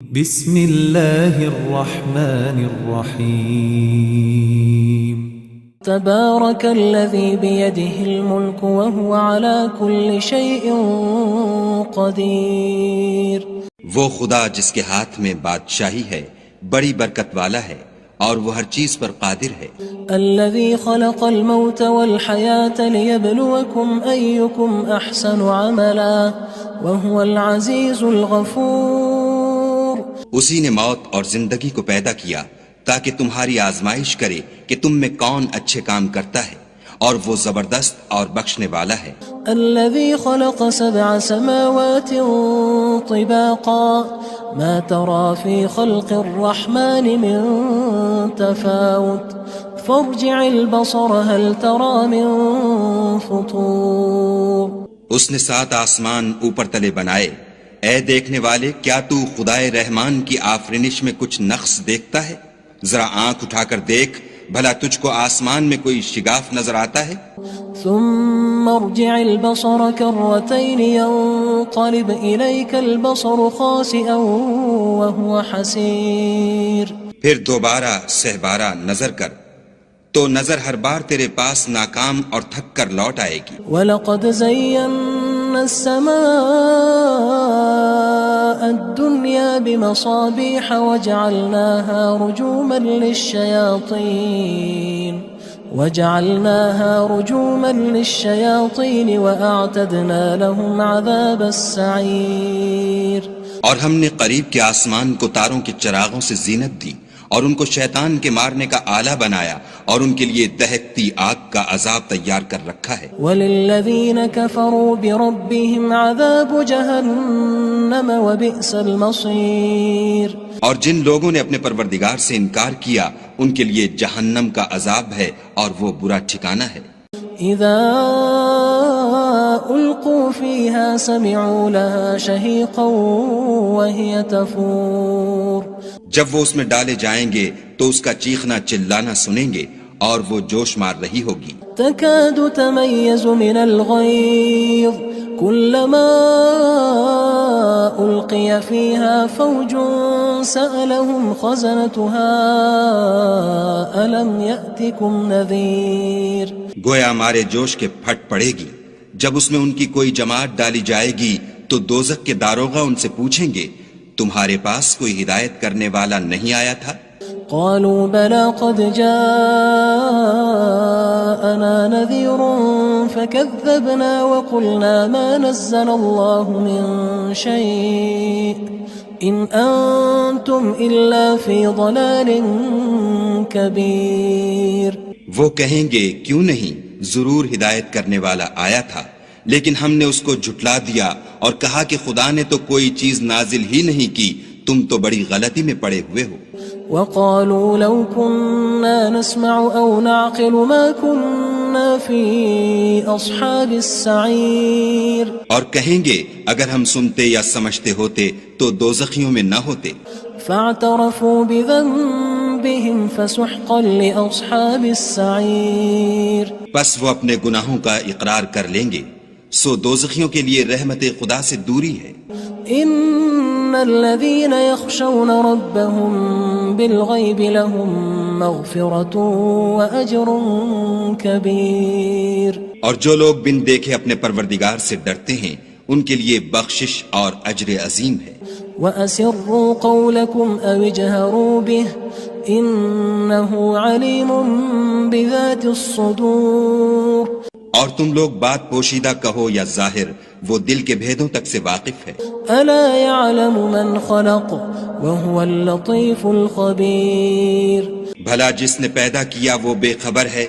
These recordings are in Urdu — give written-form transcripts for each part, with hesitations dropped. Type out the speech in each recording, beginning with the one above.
بسم الله الرحمن الرحيم تبارك الذي بيده الملك وهو على كل شيء قدير. وہ خدا جس کے ہاتھ میں بادشاہی ہے بڑی برکت والا ہے اور وہ ہر چیز پر قادر ہے. الذي خلق الموت والحياة ليبلوكم أيكم أحسن عملا وهو العزيز الغفور. اسی نے موت اور زندگی کو پیدا کیا تاکہ تمہاری آزمائش کرے کہ تم میں کون اچھے کام کرتا ہے اور وہ زبردست اور بخشنے والا ہے. الذي خلق 7 سماوات طباقا ما ترى في خلق الرحمن من تفاوت فارجع البصر هل ترى من فطور. اس نے 7 آسمان اوپر تلے بنائے. اے دیکھنے والے، کیا تو خدائے رحمان کی آفرینش میں کچھ نقص دیکھتا ہے؟ ذرا آنکھ اٹھا کر دیکھ، بھلا تجھ کو آسمان میں کوئی شگاف نظر آتا ہے؟ ثم ارجع البصر كرتين ينقلب إليك البصر خاسئا وهو حسير. پھر دوبارہ سہبارہ نظر کر تو نظر ہر بار تیرے پاس ناکام اور تھک کر لوٹ آئے گی. وَلَقَدْ زَيَّنَّا السَّمَاءَ الدُّنْيَا بِمَصَابِيحَ وَجَعَلْنَاهَا رُجُومًا لِلشَّيَاطِينِ وَأَعْتَدْنَا لَهُمْ عَذَابَ السَّعِيرِ. اور ہم نے قریب کے آسمان کو تاروں کے چراغوں سے زینت دی اور ان کو شیطان کے مارنے کا آلہ بنایا اور ان کے لیے دہکتی آگ کا عذاب تیار کر رکھا ہے. وَلِلَّذِينَ كَفَرُوا بِرَبِّهِمْ عَذَابُ جَهَنَّمَ وَبِئْسَ الْمَصِيرُ. اور جن لوگوں نے اپنے پروردگار سے انکار کیا ان کے لیے جہنم کا عذاب ہے اور وہ برا ٹھکانہ ہے. اذا القوا فيها سمعوا لها شهيقا وهي تفور. جب وہ اس میں ڈالے جائیں گے تو اس کا چیخنا چلانا سنیں گے اور وہ جوش مار رہی ہوگی. تكاد تميز من الغيظ كلما ألقي فيها فوج سألهم خزنتها ألم يأتكم نذير. گویا مارے جوش کے پھٹ پڑے گی. جب اس میں ان کی کوئی جماعت ڈالی جائے گی تو دوزخ کے داروغہ ان سے پوچھیں گے تمہارے پاس کوئی ہدایت کرنے والا نہیں آیا تھا؟ قالوا بلى قد جاءنا نذير فكذبنا وقلنا ما نزل الله من شيء إن أنتم إلا في ضلال كبير. وہ کہیں گے کیوں نہیں، ضرور ہدایت کرنے والا آیا تھا، لیکن ہم نے اس کو جھٹلا دیا اور کہا کہ خدا نے تو کوئی چیز نازل ہی نہیں کی، تم تو بڑی غلطی میں پڑے ہوئے ہو. وقالوا لو كنا نسمع أو نعقل ما كنا في أصحاب السعير. اور کہیں گے اگر ہم سنتے یا سمجھتے ہوتے تو دوزخیوں میں نہ ہوتے. فاعترفوا بذنبهم فسحقا لأصحاب السعير. پس وہ اپنے گناہوں کا اقرار کر لیں گے، سو دوزخیوں کے لیے رحمت خدا سے دوری ہے. ان الذين يخشون ربهم بالغيب لهم مغفرة وأجر كبير. اور جو لوگ بن دیکھے اپنے پروردگار سے ڈرتے ہیں ان کے لیے بخشش اور اجر عظیم ہے. وَأَسِرُّوا قَوْلَكُمْ أَوِ اجْهَرُوا بِهِ إِنَّهُ عَلِيمٌ بِذَاتِ الصُّدُورِ. اور تم لوگ بات پوشیدہ کہو یا ظاہر، وہ دل کے بھیدوں تک سے واقف ہے. أَلَا يَعْلَمُ مَنْ خَلَقَ وَهُوَ اللَّطِيفُ الْخَبِيرُ. بھلا جس نے پیدا کیا وہ بے خبر ہے،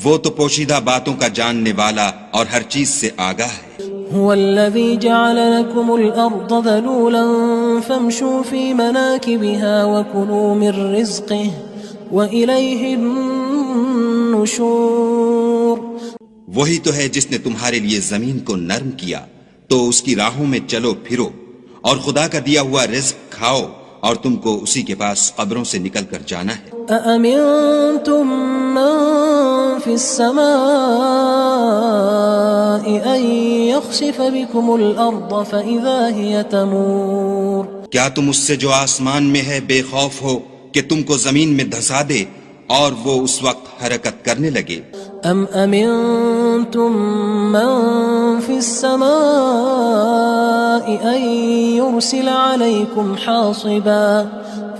وہ تو پوشیدہ باتوں کا جاننے والا اور ہر چیز سے آگاہ ہے. هو الذي جعل لكم الأرض ذلولا فامشوا في مناكبها وكلوا من رزقه وإليه النشور. وہی تو ہے جس نے تمہارے لیے زمین کو نرم کیا تو اس کی راہوں میں چلو پھرو اور خدا کا دیا ہوا رزق کھاؤ اور تم کو اسی کے پاس قبروں سے نکل کر جانا ہے. أأمنتم من في السماء أن يخسف بكم الأرض فإذا هي تمور. کیا تم اس سے جو آسمان میں ہے بے خوف ہو کہ تم کو زمین میں دھسا دے اور وہ اس وقت حرکت کرنے لگے؟ ام امنتم من في السماء ان يرسل عليكم حاصبا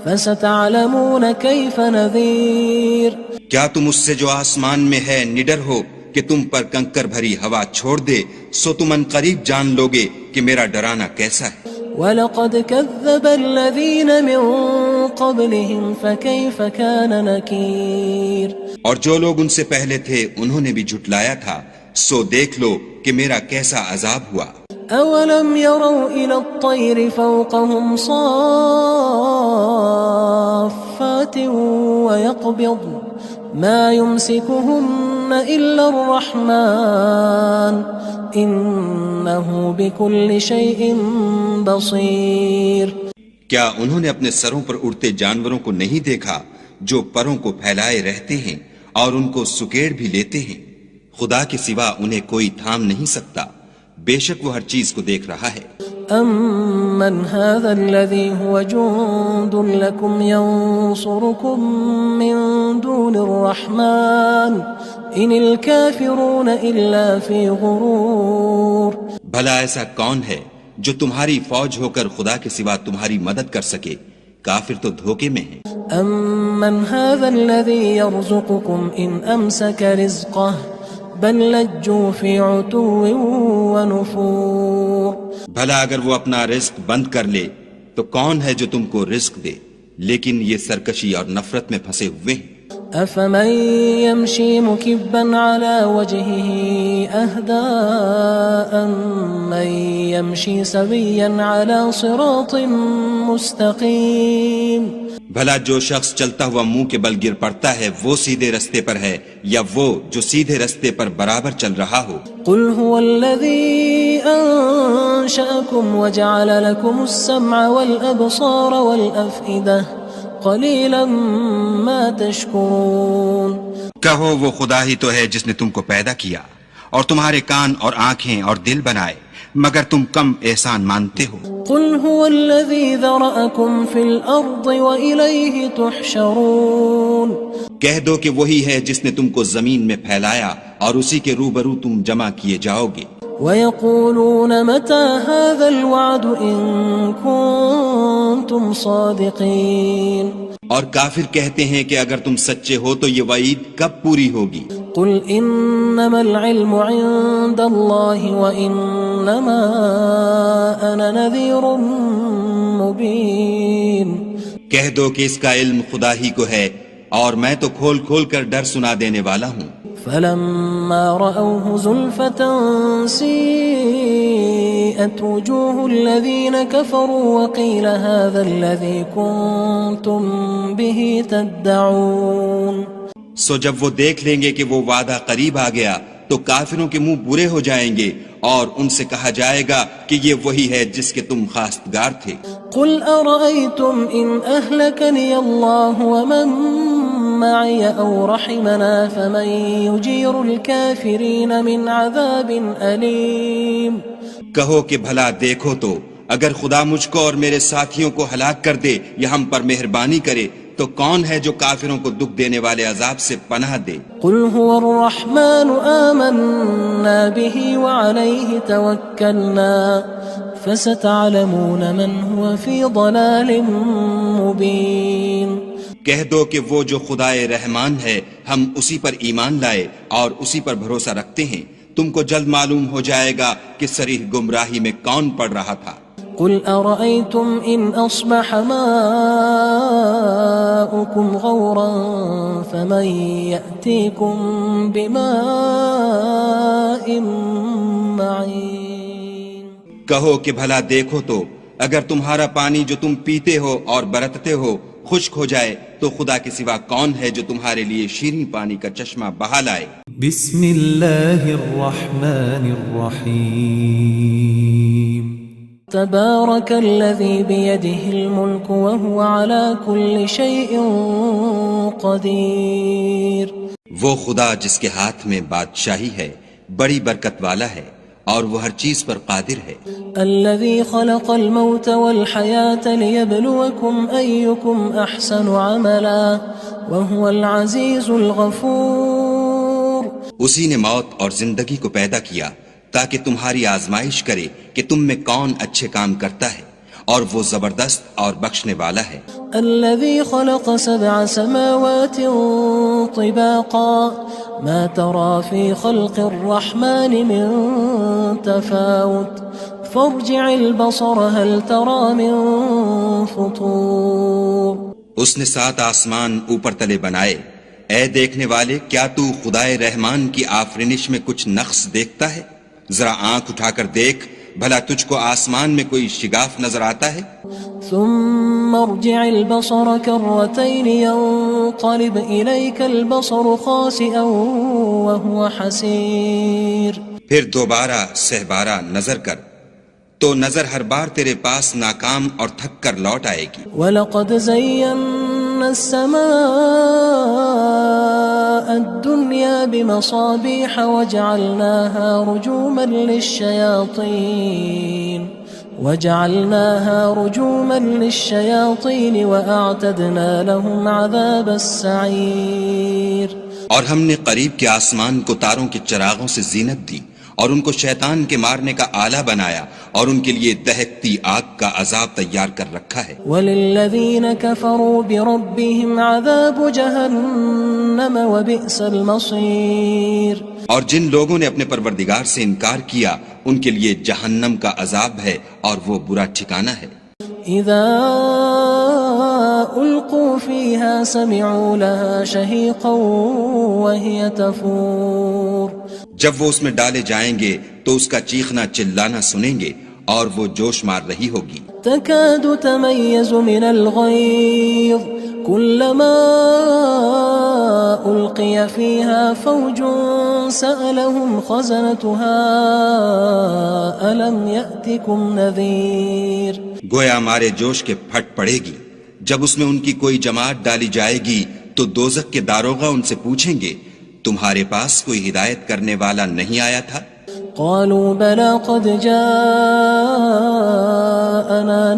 فستعلمون كيف نذير کیا تم اس سے جو آسمان میں ہے نڈر ہو کہ تم پر کنکر بھری ہوا چھوڑ دے، سو تم ان قریب جان لوگے کہ میرا ڈرانا کیسا ہے۔ وَلَقَدْ كَذَّبَ الَّذِينَ مِن قَبْلِهِمْ فَكَيْفَ كَانَ نَكِيرٌ اور جو لوگ ان سے پہلے تھے انہوں نے بھی جھٹلایا تھا، سو دیکھ لو کہ میرا کیسا عذاب ہوا۔ أَوَلَمْ يَرَوْا إِلَى الطَّيْرِ فَوْقَهُمْ صَافَّاتٍ وَيَقْبِضْنَ مَا يُمْسِكُهُنَّ إِلَّا الرَّحْمَنُ إِنَّهُ بِكُلِّ شَيْءٍ بَصِيرٌ کیا انہوں نے اپنے سروں پر اڑتے جانوروں کو نہیں دیکھا جو پروں کو پھیلائے رہتے ہیں اور ان کو سکیڑ بھی لیتے ہیں؟ خدا کے سوا انہیں کوئی تھام نہیں سکتا، بے شک وہ ہر چیز کو دیکھ رہا ہے۔ أَمَّنْ هَذَا الَّذِي هُوَ جُندٌ لَكُمْ يَنصُرُكُم مِّن دُونِ الرَّحْمَنِ إِنِ الْكَافِرُونَ إِلَّا فِي غُرُورٍ بھلا ایسا کون ہے جو تمہاری فوج ہو کر خدا کے سوا تمہاری مدد کر سکے؟ کافر تو دھوکے میں ہیں۔ أَمَّنْ هَذَا الَّذِي يَرْزُقُكُمْ إِنْ أَمْسَكَ رِزْقَهُ بَلْ لَجُّوا فِي عُتُوٍّ وَنُفُورٍ بھلا اگر وہ اپنا رزق بند کر لے تو کون ہے جو تم کو رزق دے؟ لیکن یہ سرکشی اور نفرت میں پھنسے ہوئے ہیں۔ أَفَمَن يَمْشِي مُكِبًّا عَلَى وَجْهِهِ أَهْدَىٰ أَمَّن يَمْشِي سَوِيًّا عَلَى صِرَاطٍ مُّسْتَقِيمٍ بھلا جو شخص چلتا ہوا منہ کے بل گر پڑتا ہے وہ سیدھے رستے پر ہے یا وہ جو سیدھے رستے پر برابر چل رہا ہو؟ قُلْ هُوَ الَّذِي أَنشَأَكُمْ وَجَعَلَ لَكُمُ السَّمْعَ وَالْأَبْصَارَ وَالْأَفْئِدَةَ قَلِيلًا مَا تَشْكُرُونَ کہو وہ خدا ہی تو ہے جس نے تم کو پیدا کیا اور تمہارے کان اور آنکھیں اور دل بنائے، مگر تم کم احسان مانتے ہو۔ قُلْ هُوَ الَّذِي ذَرَأَكُمْ فِي الْأَرْضِ وَإِلَيْهِ تُحْشَرُونَ کہہ دو کہ وہی ہے جس نے تم کو زمین میں پھیلایا اور اسی کے روبرو تم جمع کیے جاؤ گے۔ وَيَقُولُونَ مَتَى هَذَا الْوَعْدُ إِن كُنتُمْ صَادِقِينَ اور کافر کہتے ہیں کہ اگر تم سچے ہو تو یہ وعید کب پوری ہوگی؟ قُلْ إِنَّمَا الْعِلْمُ عِندَ اللَّهِ وَإِنَّمَا أَنَا نَذِيرٌ مُّبِينٌ کہہ دو کہ اس کا علم خدا ہی کو ہے اور میں تو کھول کھول کر ڈر سنا دینے والا ہوں۔ فَلَمَّا رَأَوْهُ زُلْفَةً سِيئَتْ وُجُوهُ الَّذِينَ كَفَرُوا وَقِيلَ هَذَا الَّذِي كُنتُم بِهِ تَدَّعُونَ سو جب وہ دیکھ لیں گے کہ وہ وعدہ قریب آ گیا تو کافروں کے منہ برے ہو جائیں گے اور ان سے کہا جائے گا کہ یہ وہی ہے جس کے تم خواستگار تھے۔ قُلْ أَرَأَيْتُمْ إِنْ أَهْلَكَنِيَ اللَّهُ وَمَن مَّعِيَ أَوْ رَحِمَنَا فَمَن يُجِيرُ الْكَافِرِينَ مِنْ عَذَابٍ أَلِيمٍ کہو کہ بھلا دیکھو تو اگر خدا مجھ کو اور میرے ساتھیوں کو ہلاک کر دے یا ہم پر مہربانی کرے تو کون ہے جو کافروں کو دکھ دینے والے عذاب سے پناہ دے؟ قُلْ هُوَ الرَّحْمَنُ آمَنَّا بِهِ وَعَلَيْهِ تَوَكَّلْنَا فَسَتَعْلَمُونَ مَنْ هُوَ فِي ضَلَالٍ مُّبِينٍ کہہ دو کہ وہ جو خدائے رحمان ہے ہم اسی پر ایمان لائے اور اسی پر بھروسہ رکھتے ہیں، تم کو جلد معلوم ہو جائے گا کہ صریح گمراہی میں کون پڑ رہا تھا۔ قُلْ أَرَأَيْتُمْ إِنْ أَصْبَحَ مَاؤُكُمْ غَوْرًا فَمَن يَأْتِيكُم بِمَاءٍ مَّعِينٍ کہو کہ بھلا دیکھو تو اگر تمہارا پانی جو تم پیتے ہو اور برتتے ہو خشک ہو جائے تو خدا کے سوا کون ہے جو تمہارے لیے شیریں پانی کا چشمہ بہا لائے؟ بسم اللہ الرحمن الرحیم تبارك الذي بيده الملك وهو على كل شيء قدير وہ خدا جس کے ہاتھ میں بادشاہی ہے بڑی برکت والا ہے اور وہ ہر چیز پر قادر ہے. الذي خلق الموت والحياة ليبلوكم أيكم أحسن عملا وهو العزيز الغفور. اسی نے موت اور زندگی کو پیدا کیا تاکہ تمہاری آزمائش کرے کہ تم میں کون اچھے کام کرتا ہے، اور وہ زبردست اور بخشنے والا ہے. الذي خلق 7 سماوات طباقا ما ترى في خلق الرحمن من تفاوت فارجع البصر هل ترى من فطور. اس نے 7 آسمان اوپر تلے بنائے. اے دیکھنے والے، کیا تو خدائے رحمان کی آفرینش میں کچھ نقص دیکھتا ہے؟ ذرا آنکھ اٹھا کر دیکھ، بھلا تجھ کو آسمان میں کوئی شگاف نظر آتا ہے؟ ثم ارجع البصر كرتين ينقلب إليك البصر خاسئا وهو حسير. پھر دوبارہ سہبارہ نظر کر تو نظر ہر بار تیرے پاس ناکام اور تھک کر لوٹ آئے گی. وَلَقَدْ زَيَّنَّا السَّمَاءَ الدُّنْيَا بِمَصَابِيحَ وَجَعَلْنَاهَا رُجُومًا لِلشَّيَاطِينِ وَأَعْتَدْنَا لَهُمْ عَذَابَ السَّعِيرِ. اور ہم نے قریب کے آسمان کو تاروں کے چراغوں سے زینت دی اور ان کو شیطان کے مارنے کا آلہ بنایا اور ان کے لیے دہکتی آگ کا عذاب تیار کر رکھا ہے. وَلِلَّذِينَ كَفَرُوا بِرَبِّهِمْ عَذَابُ جَهَنَّمَ وَبِئْسَ الْمَصِيرُ. اور جن لوگوں نے اپنے پروردگار سے انکار کیا ان کے لیے جہنم کا عذاب ہے اور وہ برا ٹھکانہ ہے. اذا القوا فيها سمعوا لها شهيقا وهي تفور. جب وہ اس میں ڈالے جائیں گے تو اس کا چیخنا چلانا سنیں گے اور وہ جوش مار رہی ہوگی. تكاد تميز من الغيظ كلما ألقي فيها فوج سألهم خزنتها ألم يأتكم نذير. گویا ہمارے جوش کے پھٹ پڑے گی. جب اس میں ان کی کوئی جماعت ڈالی جائے گی تو دوزخ کے داروغہ ان سے پوچھیں گے تمہارے پاس کوئی ہدایت کرنے والا نہیں آیا تھا؟ قالوا بلى قد جاءنا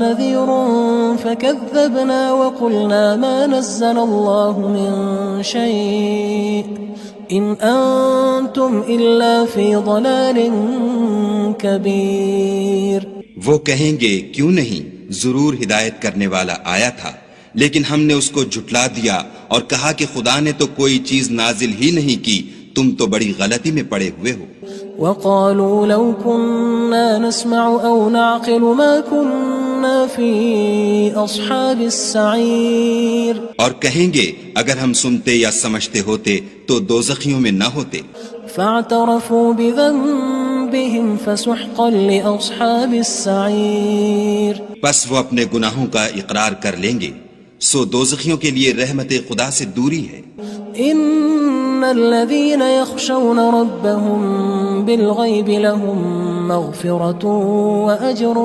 نذير فكذبنا وقلنا ما نزل الله من شيء إن أنتم إلا في ضلال كبير. وہ کہیں گے کیوں نہیں، ضرور ہدایت کرنے والا آیا تھا، لیکن ہم نے اس کو جھٹلا دیا اور کہا کہ خدا نے تو کوئی چیز نازل ہی نہیں کی، تم تو بڑی غلطی میں پڑے ہوئے ہو. وقالوا لو كنا نسمع أو نعقل ما كنا في أصحاب السعير. اور کہیں گے اگر ہم سنتے یا سمجھتے ہوتے تو دوزخیوں میں نہ ہوتے. فاعترفوا بذنبهم فسحقا لأصحاب السعير. بس وہ اپنے گناہوں کا اقرار کر لیں گے، سو دوزخیوں کے لیے رحمت خدا سے دوری ہے. ان الذين يخشون ربهم بالغيب لهم مغفرة واجر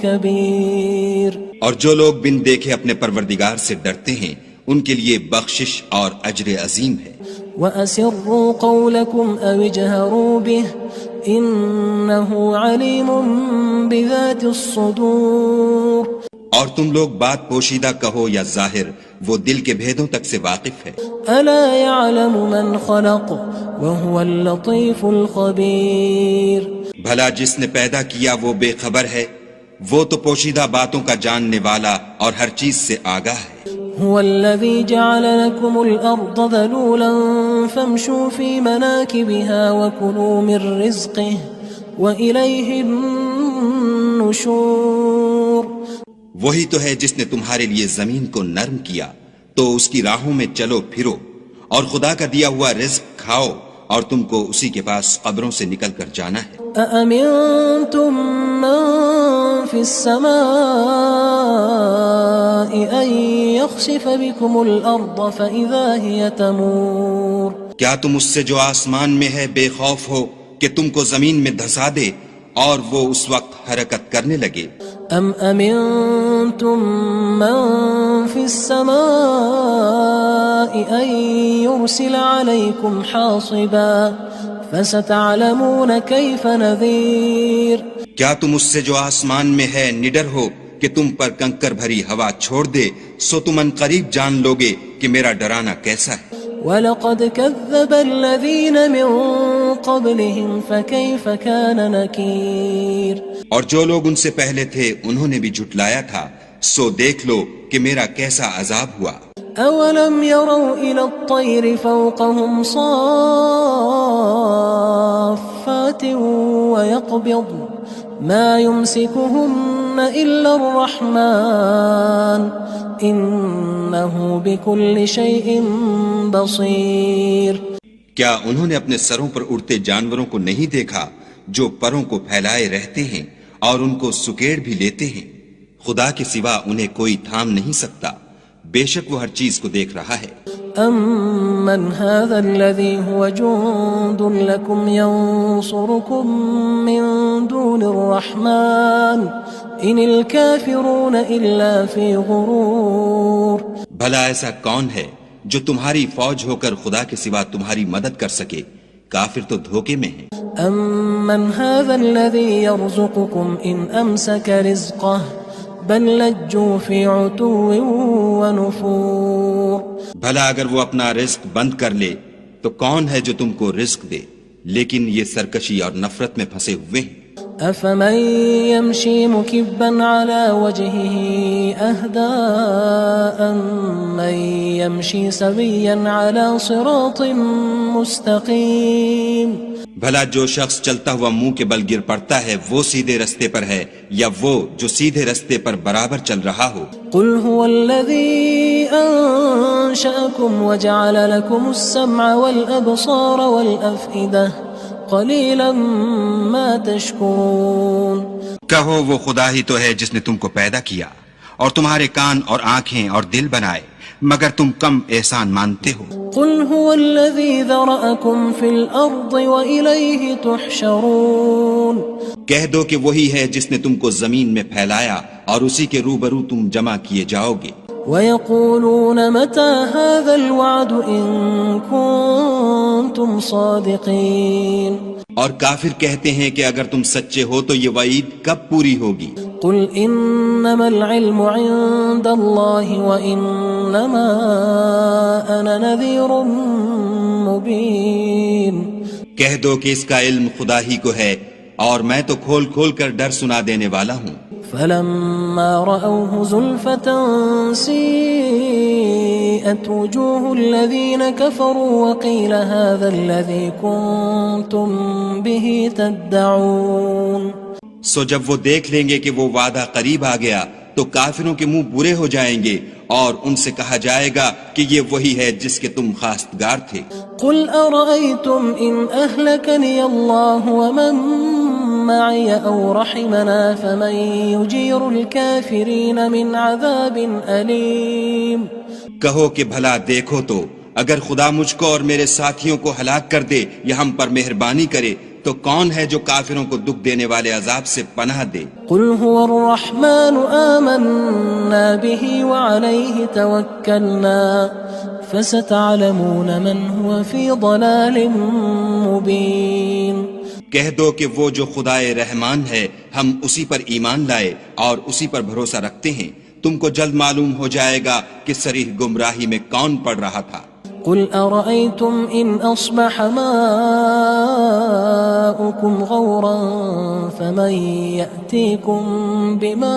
كبير. اور جو لوگ بن دیکھے اپنے پروردگار سے ڈرتے ہیں ان کے لیے بخشش اور اجر عظیم ہے. واسروا قولكم او اجهروا به انه عليم بذات الصدور. اور تم لوگ بات پوشیدہ کہو یا ظاہر، وہ دل کے بھیدوں تک سے واقف ہے. الا يعلم من خلق وهو اللطيف الخبير. بھلا جس نے پیدا کیا وہ بے خبر ہے، وہ تو پوشیدہ باتوں کا جاننے والا اور ہر چیز سے آگاہ ہے. هو الذي جعل لكم الأرض ذلولا فامشوا في مناكبها وكلوا من رزقه وإليه النشور. وہی تو ہے جس نے تمہارے لیے زمین کو نرم کیا تو اس کی راہوں میں چلو پھرو اور خدا کا دیا ہوا رزق کھاؤ اور تم کو اسی کے پاس قبروں سے نکل کر جانا ہے. أأمنتم من في السماء أن يخسف بكم الأرض فإذا هي تمور. کیا تم اس سے جو آسمان میں ہے بے خوف ہو کہ تم کو زمین میں دھسا دے اور وہ اس وقت حرکت کرنے لگے؟ ام امنتم من في السماء ان يرسل عليكم حاصبا فستعلمون كيف نذير کیا تم اس سے جو آسمان میں ہے نڈر ہو کہ تم پر کنکر بھری ہوا چھوڑ دے، سو تم ان قریب جان لوگے کہ میرا ڈرانا کیسا ہے۔ وَلَقَدْ كَذَّبَ الَّذِينَ مِن قَبْلِهِمْ فَكَيْفَ كَانَ نَكِيرٌ اور جو لوگ ان سے پہلے تھے انہوں نے بھی جھٹلایا تھا، سو دیکھ لو کہ میرا کیسا عذاب ہوا۔ أَوَلَمْ يَرَوْا إِلَى الطَّيْرِ فَوْقَهُمْ صَافَّاتٍ وَيَقْبِضْنَ مَا يُمْسِكُهُنَّ إِلَّا الرَّحْمَنُ إِنَّهُ بِكُلِّ شَيْءٍ بَصِيرٌ کیا انہوں نے اپنے سروں پر اڑتے جانوروں کو نہیں دیکھا جو پروں کو پھیلائے رہتے ہیں اور ان کو سکیڑ بھی لیتے ہیں؟ خدا کے سوا انہیں کوئی تھام نہیں سکتا، بے شک وہ ہر چیز کو دیکھ رہا ہے۔ أَمَّنْ هَذَا الَّذِي هُوَ جُندٌ لَكُمْ يَنصُرُكُم مِّن دُونِ الرَّحْمَنِ إِنِ الْكَافِرُونَ إِلَّا فِي غُرُورٍ بھلا ایسا کون ہے جو تمہاری فوج ہو کر خدا کے سوا تمہاری مدد کر سکے؟ کافر تو دھوکے میں ہیں۔ أَمَّنْ هَذَا الَّذِي يَرْزُقُكُمْ إِنْ أَمْسَكَ رِزْقَهُ بَل لَجُّوا فِي عُتُوٍّ وَنُفُورٍ بھلا اگر وہ اپنا رزق بند کر لے تو کون ہے جو تم کو رزق دے؟ لیکن یہ سرکشی اور نفرت میں پھنسے ہوئے ہیں۔ أَفَمَن يَمْشِي مُكِبًّا عَلَى وَجْهِهِ أَهْدَىٰ أَمَّن يَمْشِي سَوِيًّا عَلَى صِرَاطٍ مُّسْتَقِيمٍ بھلا جو شخص چلتا ہوا منہ کے بل گر پڑتا ہے وہ سیدھے رستے پر ہے یا وہ جو سیدھے رستے پر برابر چل رہا ہو؟ قُلْ هُوَ الَّذِي أَنشَأَكُمْ وَجَعَلَ لَكُمُ السَّمْعَ وَالْأَبْصَارَ وَالْأَفْئِدَةَ قَلِيلًا مَا تَشْكُرُونَ کہو وہ خدا ہی تو ہے جس نے تم کو پیدا کیا اور تمہارے کان اور آنکھیں اور دل بنائے، مگر تم کم احسان مانتے ہو۔ قُلْ هُوَ الَّذِي ذَرَأَكُمْ فِي الْأَرْضِ وَإِلَيْهِ تُحْشَرُونَ کہہ دو کہ وہی ہے جس نے تم کو زمین میں پھیلایا اور اسی کے روبرو تم جمع کیے جاؤ گے۔ وَيَقُولُونَ مَتَى هَذَا الْوَعْدُ إِن كُنتُمْ صَادِقِينَ اور کافر کہتے ہیں کہ اگر تم سچے ہو تو یہ وعید کب پوری ہوگی؟ قُلْ إِنَّمَا الْعِلْمُ عِندَ اللَّهِ وَإِنَّمَا أَنَا نَذِيرٌ مُّبِينٌ کہہ دو کہ اس کا علم خدا ہی کو ہے اور میں تو کھول کھول کر ڈر سنا دینے والا ہوں۔ فَلَمَّا رَأَوْهُ زُلْفَةً سِيئَتْ وُجُوهُ الَّذِينَ كَفَرُوا وَقِيلَ هَذَا الَّذِي كُنتُم بِهِ تَدَّعُونَ سو جب وہ دیکھ لیں گے کہ وہ وعدہ قریب آ گیا تو کافروں کے منہ برے ہو جائیں گے اور ان سے کہا جائے گا کہ یہ وہی ہے جس کے تم خواستگار تھے۔ قُلْ أَرَأَيْتُمْ إِنْ أَهْلَكَنِيَ اللَّهُ وَمَن مَّعِيَ أَوْ رَحِمَنَا فَمَن يُجِيرُ الْكَافِرِينَ مِنْ عَذَابٍ أَلِيمٍ کہو کہ بھلا دیکھو تو اگر خدا مجھ کو اور میرے ساتھیوں کو ہلاک کر دے یا ہم پر مہربانی کرے تو کون ہے جو کافروں کو دکھ دینے والے عذاب سے پناہ دے؟ قُلْ هُوَ الرَّحْمَنُ آمَنَّا بِهِ وَعَلَيْهِ تَوَكَّلْنَا فَسَتَعْلَمُونَ مَنْ هُوَ فِي ضَلَالٍ مُّبِينٍ کہہ دو کہ وہ جو خدائے رحمان ہے ہم اسی پر ایمان لائے اور اسی پر بھروسہ رکھتے ہیں، تم کو جلد معلوم ہو جائے گا کہ صریح گمراہی میں کون پڑ رہا تھا۔ قُلْ أَرَأَيْتُمْ إِنْ أَصْبَحَ مَاؤُكُمْ غَوْرًا فَمَن يَأْتِيكُم بِمَاءٍ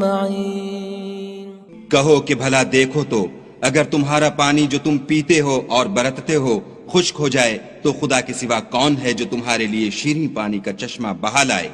مَّعِينٍ کہو کہ بھلا دیکھو تو اگر تمہارا پانی جو تم پیتے ہو اور برتتے ہو خشک ہو جائے تو خدا کے سوا کون ہے جو تمہارے لیے شیریں پانی کا چشمہ بہا لائے؟